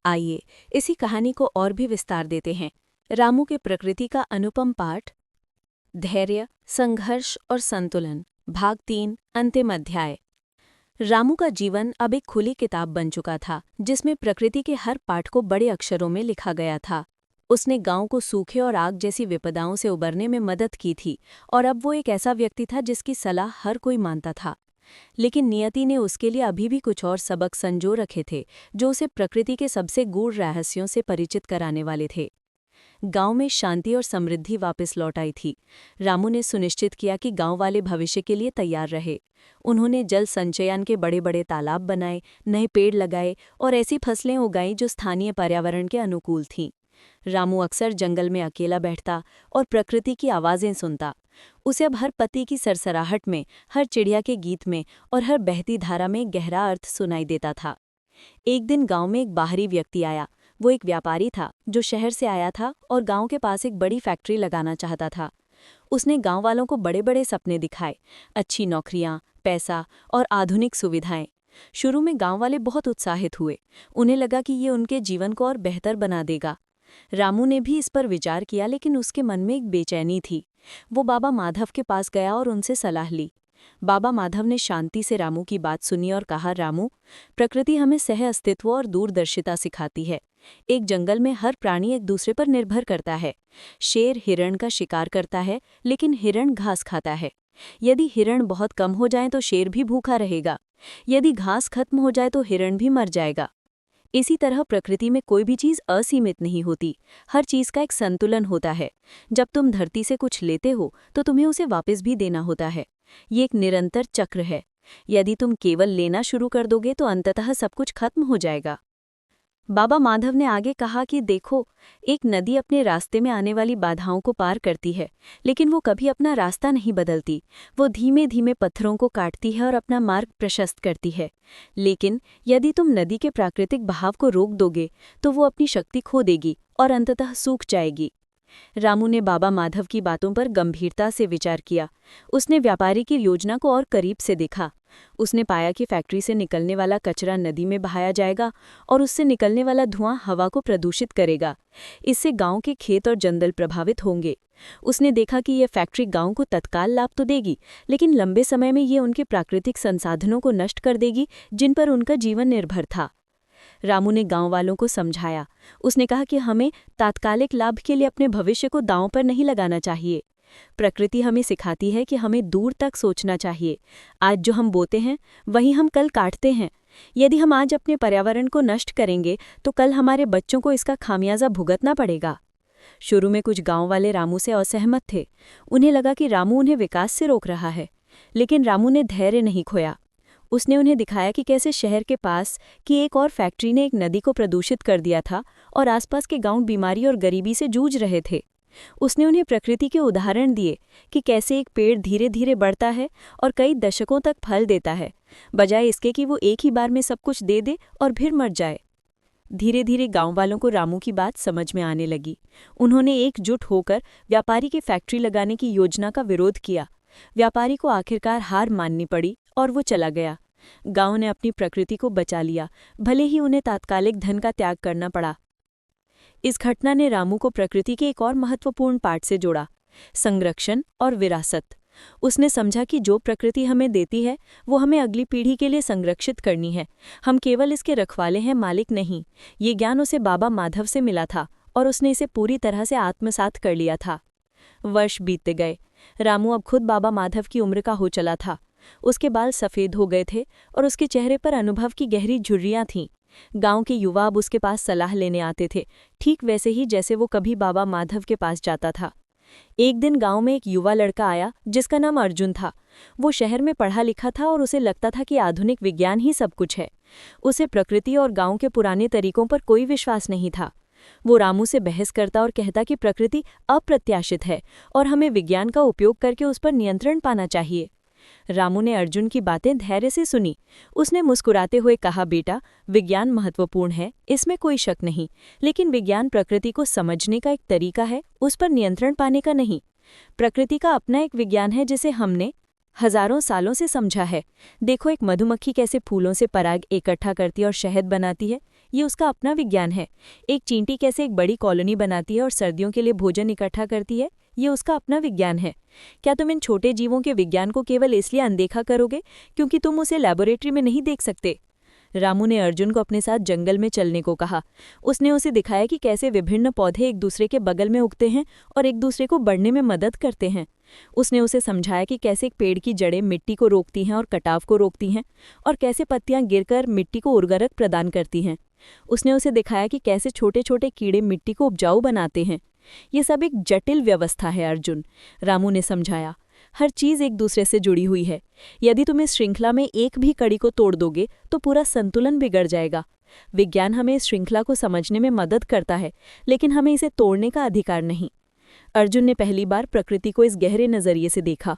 आइए इसी कहानी को और भी विस्तार देते हैं। रामू के प्रकृति का अनुपम पाठ, धैर्य, संघर्ष और संतुलन, भाग 3, अंतिम अध्याय। रामू का जीवन अब एक खुली किताब बन चुका था, जिसमें प्रकृति के हर पाठ को बड़े अक्षरों में लिखा गया था। उसने गांव को सूखे और आग जैसी विपदाओं से उबरने में मदद की थी, और अब वो एक ऐसा व्यक्ति था जिसकी सलाह हर कोई मानता था। लेकिन नियति ने उसके लिए अभी भी कुछ और सबक संजो रखे थे, जो उसे प्रकृति के सबसे गूढ़ रहस्यों से परिचित कराने वाले थे। गांव में शांति और समृद्धि वापस लौट आई थी। रामू ने सुनिश्चित किया कि गांव वाले भविष्य के लिए तैयार रहे। उन्होंने जल संचयन के बड़े बड़े तालाब बनाए, नए पेड़ लगाए और ऐसी फसलें उगाई जो स्थानीय पर्यावरण के अनुकूल थीं। रामू अक्सर जंगल में अकेला बैठता और प्रकृति की आवाज़ें सुनता। उसे अब हर पत्ती की सरसराहट में, हर चिड़िया के गीत में और हर बहती धारा में गहरा अर्थ सुनाई देता था। एक दिन गांव में एक बाहरी व्यक्ति आया। वो एक व्यापारी था जो शहर से आया था और गांव के पास एक बड़ी फैक्ट्री लगाना चाहता था। उसने गांव वालों को बड़े बड़े सपने दिखाए, अच्छी नौकरियां, पैसा और आधुनिक सुविधाएं। शुरू में गांव वाले बहुत उत्साहित हुए। उन्हें लगा कि ये उनके जीवन को और बेहतर बना देगा। रामू ने भी इस पर विचार किया, लेकिन उसके मन में एक बेचैनी थी। वो बाबा माधव के पास गया और उनसे सलाह ली। बाबा माधव ने शांति से रामू की बात सुनी और कहा, रामू, प्रकृति हमें सह अस्तित्व और दूरदर्शिता सिखाती है। एक जंगल में हर प्राणी एक दूसरे पर निर्भर करता है। शेर हिरण का शिकार करता है, लेकिन हिरण घास खाता है। यदि हिरण बहुत कम हो जाए तो शेर भी भूखा रहेगा। यदि घास खत्म हो जाए तो हिरण भी मर जाएगा। इसी तरह प्रकृति में कोई भी चीज़ असीमित नहीं होती। हर चीज़ का एक संतुलन होता है। जब तुम धरती से कुछ लेते हो तो तुम्हें उसे वापस भी देना होता है। ये एक निरंतर चक्र है। यदि तुम केवल लेना शुरू कर दोगे तो अंततः सब कुछ खत्म हो जाएगा। बाबा माधव ने आगे कहा कि देखो, एक नदी अपने रास्ते में आने वाली बाधाओं को पार करती है, लेकिन वो कभी अपना रास्ता नहीं बदलती। वो धीमे धीमे पत्थरों को काटती है और अपना मार्ग प्रशस्त करती है। लेकिन यदि तुम नदी के प्राकृतिक बहाव को रोक दोगे तो वो अपनी शक्ति खो देगी और अंततः सूख जाएगी। रामू ने बाबा माधव की बातों पर गंभीरता से विचार किया। उसने व्यापारी की योजना को और करीब से देखा। उसने पाया कि फैक्ट्री से निकलने वाला कचरा नदी में बहाया जाएगा और उससे निकलने वाला धुआं हवा को प्रदूषित करेगा। इससे गांव के खेत और जंगल प्रभावित होंगे। उसने देखा कि यह फैक्ट्री गांव को तत्काल लाभ तो देगी, लेकिन लंबे समय में ये उनके प्राकृतिक संसाधनों को नष्ट कर देगी जिन पर उनका जीवन निर्भर था। रामू ने गांव वालों को समझाया। उसने कहा कि हमें तात्कालिक लाभ के लिए अपने भविष्य को दांव पर नहीं लगाना चाहिए। प्रकृति हमें सिखाती है कि हमें दूर तक सोचना चाहिए। आज जो हम बोते हैं वही हम कल काटते हैं। यदि हम आज अपने पर्यावरण को नष्ट करेंगे तो कल हमारे बच्चों को इसका खामियाजा भुगतना पड़ेगा। शुरू में कुछ गांव वाले रामू से असहमत थे। उन्हें लगा कि रामू उन्हें विकास से रोक रहा है, लेकिन रामू ने धैर्य नहीं खोया। उसने उन्हें दिखाया कि कैसे शहर के पास की एक और फैक्ट्री ने एक नदी को प्रदूषित कर दिया था और आसपास के गांव बीमारी और गरीबी से जूझ रहे थे। उसने उन्हें प्रकृति के उदाहरण दिए कि कैसे एक पेड़ धीरे धीरे बढ़ता है और कई दशकों तक फल देता है, बजाय इसके कि वो एक ही बार में सब कुछ दे दे और फिर मर जाए। धीरे धीरे गांव वालों को रामू की बात समझ में आने लगी। उन्होंने एकजुट होकर व्यापारी की फैक्ट्री लगाने की योजना का विरोध किया। व्यापारी को आखिरकार हार माननी पड़ी और वो चला गया। गांव ने अपनी प्रकृति को बचा लिया, भले ही उन्हें तात्कालिक धन का त्याग करना पड़ा। इस घटना ने रामू को प्रकृति के एक और महत्वपूर्ण पाठ से जोड़ा, संरक्षण और विरासत। उसने समझा कि जो प्रकृति हमें देती है वो हमें अगली पीढ़ी के लिए संरक्षित करनी है। हम केवल इसके रखवाले हैं, मालिक नहीं। ये ज्ञान उसे बाबा माधव से मिला था और उसने इसे पूरी तरह से आत्मसात कर लिया था। वर्ष बीतते गए। रामू अब खुद बाबा माधव की उम्र का हो चला था। उसके बाल सफ़ेद हो गए थे और उसके चेहरे पर अनुभव की गहरी झुर्रियां थीं। गांव के युवा अब उसके पास सलाह लेने आते थे, ठीक वैसे ही जैसे वो कभी बाबा माधव के पास जाता था। एक दिन गांव में एक युवा लड़का आया जिसका नाम अर्जुन था। वो शहर में पढ़ा लिखा था और उसे लगता था कि आधुनिक विज्ञान ही सब कुछ है। उसे प्रकृति और गांव के पुराने तरीकों पर कोई विश्वास नहीं था। वो रामू से बहस करता और कहता कि प्रकृति अप्रत्याशित है और हमें विज्ञान का उपयोग करके उस पर नियंत्रण पाना चाहिए। रामू ने अर्जुन की बातें धैर्य से सुनी। उसने मुस्कुराते हुए कहा, बेटा, विज्ञान महत्वपूर्ण है, इसमें कोई शक नहीं, लेकिन विज्ञान प्रकृति को समझने का एक तरीका है, उस पर नियंत्रण पाने का नहीं। प्रकृति का अपना एक विज्ञान है जिसे हमने हजारों सालों से समझा है। देखो, एक मधुमक्खी कैसे फूलों से पराग इकट्ठा करती और शहद बनाती है। ये उसका अपना विज्ञान है। एक चींटी कैसे एक बड़ी कॉलोनी बनाती है और सर्दियों के लिए भोजन इकट्ठा करती है, ये उसका अपना विज्ञान है। क्या तुम इन छोटे जीवों के विज्ञान को केवल इसलिए अनदेखा करोगे क्योंकि तुम उसे लैबोरेटरी में नहीं देख सकते? रामू ने अर्जुन को अपने साथ जंगल में चलने को कहा। उसने उसे दिखाया कि कैसे विभिन्न पौधे एक दूसरे के बगल में उगते हैं और एक दूसरे को बढ़ने में मदद करते हैं। उसने उसे समझाया कि कैसे एक पेड़ की जड़ें मिट्टी को रोकती हैं और कटाव को रोकती हैं, और कैसे पत्तियां गिरकर मिट्टी को उर्वरक प्रदान करती हैं। उसने उसे दिखाया कि कैसे छोटे छोटे कीड़े मिट्टी को उपजाऊ बनाते हैं। ये सब एक जटिल व्यवस्था है अर्जुन, रामू ने समझाया। हर चीज़ एक दूसरे से जुड़ी हुई है। यदि तुम इस श्रृंखला में एक भी कड़ी को तोड़ दोगे तो पूरा संतुलन बिगड़ जाएगा। विज्ञान हमें इस श्रृंखला को समझने में मदद करता है, लेकिन हमें इसे तोड़ने का अधिकार नहीं। अर्जुन ने पहली बार प्रकृति को इस गहरे नज़रिए से देखा।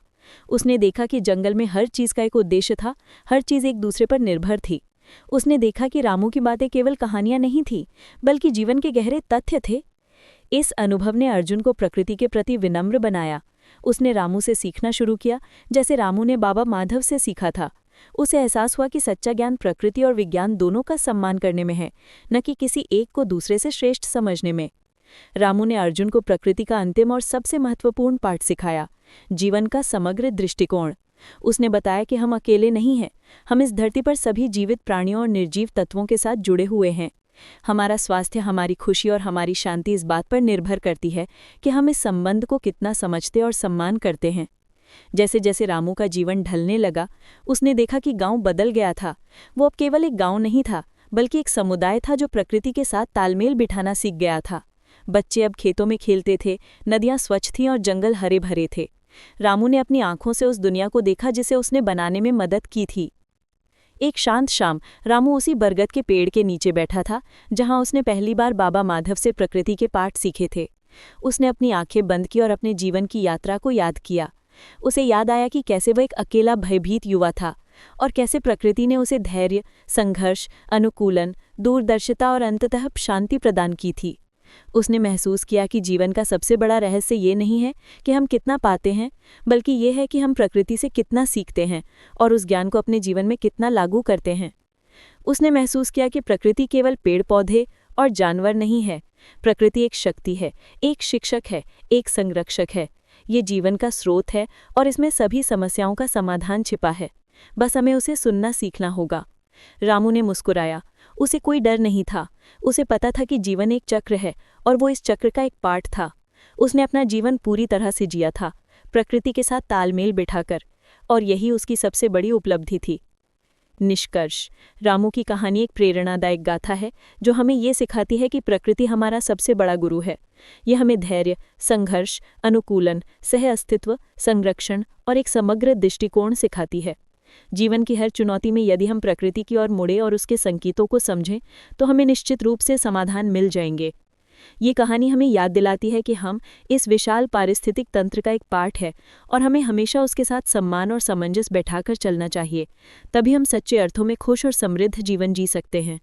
उसने देखा कि जंगल में हर चीज़ का एक उद्देश्य था, हर चीज़ एक दूसरे पर निर्भर थी। उसने देखा कि रामू की बातें केवल कहानियां नहीं थीं, बल्कि जीवन के गहरे तथ्य थे। इस अनुभव ने अर्जुन को प्रकृति के प्रति विनम्र बनाया। उसने रामू से सीखना शुरू किया, जैसे रामू ने बाबा माधव से सीखा था। उसे एहसास हुआ कि सच्चा ज्ञान प्रकृति और विज्ञान दोनों का सम्मान करने में है, न कि किसी एक को दूसरे से श्रेष्ठ समझने में। रामू ने अर्जुन को प्रकृति का अंतिम और सबसे महत्वपूर्ण पाठ सिखाया, जीवन का समग्र दृष्टिकोण। उसने बताया कि हम अकेले नहीं हैं, हम इस धरती पर सभी जीवित प्राणियों और निर्जीव तत्वों के साथ जुड़े हुए हैं। हमारा स्वास्थ्य, हमारी खुशी और हमारी शांति इस बात पर निर्भर करती है कि हम इस संबंध को कितना समझते और सम्मान करते हैं। जैसे जैसे रामू का जीवन ढलने लगा, उसने देखा कि गांव बदल गया था। वो अब केवल एक गांव नहीं था, बल्कि एक समुदाय था जो प्रकृति के साथ तालमेल बिठाना सीख गया था। बच्चे अब खेतों में खेलते थे, नदियां स्वच्छ थीं और जंगल हरे भरे थे। रामू ने अपनी आंखों से उस दुनिया को देखा जिसे उसने बनाने में मदद की थी। एक शांत शाम रामू उसी बरगद के पेड़ के नीचे बैठा था, जहां उसने पहली बार बाबा माधव से प्रकृति के पाठ सीखे थे। उसने अपनी आंखें बंद की और अपने जीवन की यात्रा को याद किया। उसे याद आया कि कैसे वह एक अकेला भयभीत युवा था और कैसे प्रकृति ने उसे धैर्य, संघर्ष, अनुकूलन, दूरदर्शिता और अंततः शांति प्रदान की थी। उसने महसूस किया कि जीवन का सबसे बड़ा रहस्य ये नहीं है कि हम कितना पाते हैं, बल्कि ये है कि हम प्रकृति से कितना सीखते हैं और उस ज्ञान को अपने जीवन में कितना लागू करते हैं। उसने महसूस किया कि प्रकृति केवल पेड़ पौधे और जानवर नहीं है। प्रकृति एक शक्ति है, एक शिक्षक है, एक संरक्षक है। ये जीवन का स्रोत है और इसमें सभी समस्याओं का समाधान छिपा है। बस हमें उसे सुनना सीखना होगा। रामू ने मुस्कुराया। उसे कोई डर नहीं था। उसे पता था कि जीवन एक चक्र है और वो इस चक्र का एक पार्ट था। उसने अपना जीवन पूरी तरह से जिया था, प्रकृति के साथ तालमेल बिठाकर, और यही उसकी सबसे बड़ी उपलब्धि थी। निष्कर्ष, रामू की कहानी एक प्रेरणादायक गाथा है जो हमें ये सिखाती है कि प्रकृति हमारा सबसे बड़ा गुरु है। यह हमें धैर्य, संघर्ष, अनुकूलन, सह अस्तित्व, संरक्षण और एक समग्र दृष्टिकोण सिखाती है। जीवन की हर चुनौती में यदि हम प्रकृति की ओर मुड़े और उसके संकेतों को समझें तो हमें निश्चित रूप से समाधान मिल जाएंगे। ये कहानी हमें याद दिलाती है कि हम इस विशाल पारिस्थितिक तंत्र का एक पार्ट है और हमें हमेशा उसके साथ सम्मान और सामंजस्य बैठाकर चलना चाहिए। तभी हम सच्चे अर्थों में खुश और समृद्ध जीवन जी सकते हैं।